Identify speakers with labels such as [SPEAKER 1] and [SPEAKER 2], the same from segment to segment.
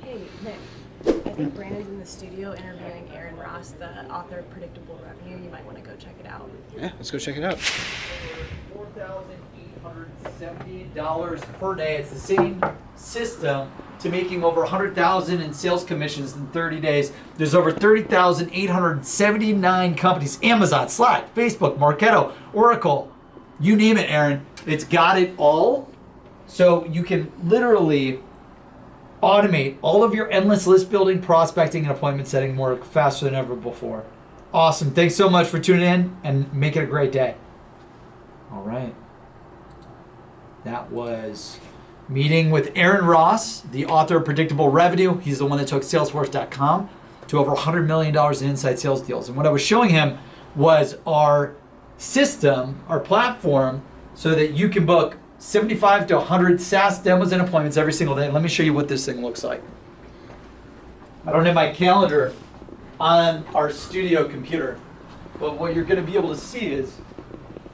[SPEAKER 1] Hey, Nick. I think Brandon's in the studio interviewing Aaron Ross, the author of Predictable Revenue. You might want to go check it out.
[SPEAKER 2] Yeah, let's go check it out.
[SPEAKER 3] $4,870 per day. It's the same system to making over $100,000 in sales commissions in 30 days. There's over 30,879 companies. Amazon, Slack, Facebook, Marketo, Oracle, you name it, Aaron. It's got it all. So you can literally automate all of your endless list building, prospecting, and appointment setting more faster than ever before. Awesome. Thanks so much for tuning in and make it a great day. All right. That was meeting with Aaron Ross, the author of Predictable Revenue. He's the one that took Salesforce.com to over $100 million in inside sales deals. And what I was showing him was our system, our platform, so that you can book 75 to 100 SaaS demos and appointments every single day. Let me show you what this thing looks like. I don't have my calendar on our studio computer, but what you're going to be able to see is,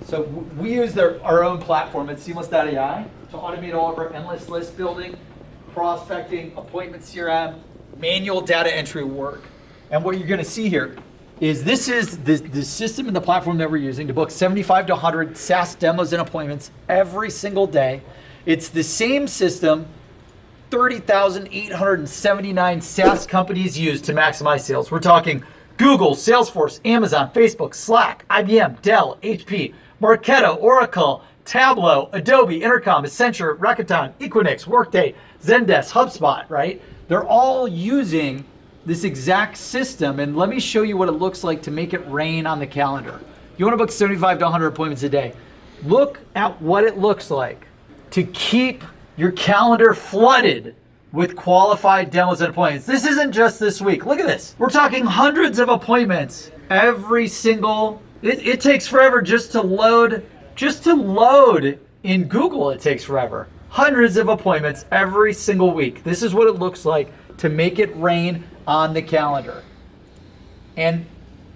[SPEAKER 3] so we use our own platform at Seamless.ai to automate all of our endless list building, prospecting, appointment CRM, manual data entry work. And what you're going to see here is this is the system and the platform that we're using to book 75 to 100 SaaS demos and appointments every single day. It's the same system 30,879 SaaS companies use to maximize sales. We're talking Google, Salesforce, Amazon, Facebook, Slack, IBM, Dell, HP, Marketo, Oracle, Tableau, Adobe, Intercom, Accenture, Rakuten, Equinix, Workday, Zendesk, HubSpot, right? They're all using this exact system, and let me show you what it looks like to make it rain on the calendar. You want to book 75 to 100 appointments a day. Look at what it looks like to keep your calendar flooded with qualified demos and appointments. This isn't just this week. Look at this. We're talking hundreds of appointments every single, it takes forever just to load in Google. It takes forever. Hundreds of appointments every single week. This is what it looks like to make it rain on the calendar. And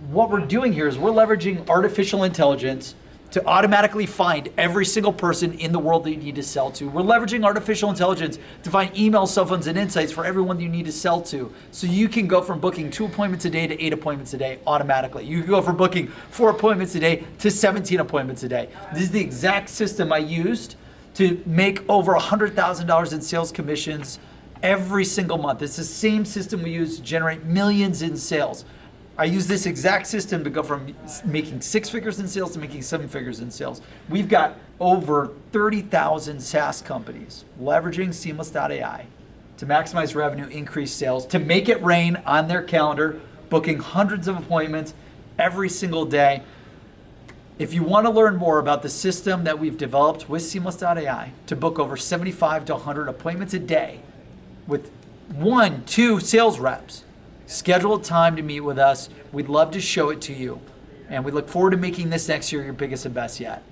[SPEAKER 3] what we're doing here is we're leveraging artificial intelligence to automatically find every single person in the world that you need to sell to. We're leveraging artificial intelligence to find emails, cell phones, and insights for everyone you need to sell to. So you can go from booking 2 appointments a day to 8 appointments a day automatically. You can go from booking 4 appointments a day to 17 appointments a day. This is the exact system I used to make over $100,000 in sales commissions every single month. It's the same system we use to generate millions in sales. I use this exact system to go from making 6 figures in sales to making 7 figures in sales. We've got over 30,000 SaaS companies leveraging Seamless.ai to maximize revenue, increase sales, to make it rain on their calendar, booking hundreds of appointments every single day. If you want to learn more about the system that we've developed with Seamless.ai to book over 75 to 100 appointments a day with 1-2 sales reps, schedule a time to meet with us. We'd love to show it to you. And we look forward to making this next year your biggest and best yet.